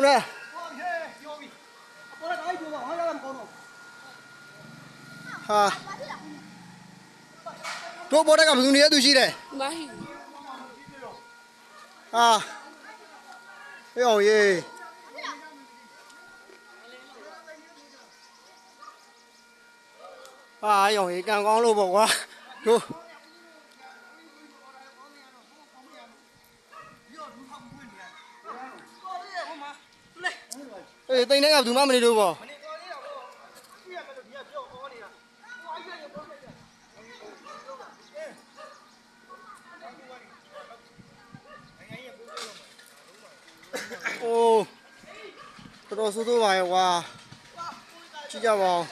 ဟုတ်လားဟာတို့ဘောတက်ကဘယ်သူနေရသူရှိတယ်မရှိဟာအေးအောင်ရေးဟာအေးအောင်ရေးကံကောင်းလို့ပေါ့ကွာတို့အေးတိန်တဲ့ကဘယ်သူမှမနေလို့ပေါ့အိုးတော်ဆိုးတော့ပါရဲ့ကွာကြည့်ကြပါဦး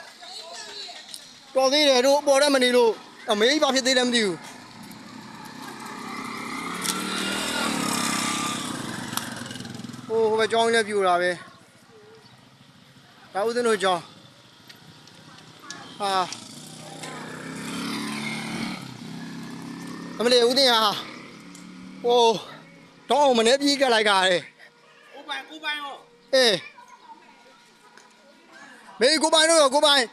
တော်သေးတယ်တို့ပေါ်တယ်မနေလို့အမေကြီးဘာဖြစ်သေးလဲမသိဘူးဟိုဘက်ကြောင်းလည်းပြူတာပဲဒါဦးသိန်းတို့ကြောင်းဟာအမလေးဦးသိန်းဟာဟိုတော့မနေပြေးကြလိုက်တာလေကိုပိုင်ရောအေးမေကိုပိုင်တို့ရောကိုပိုင်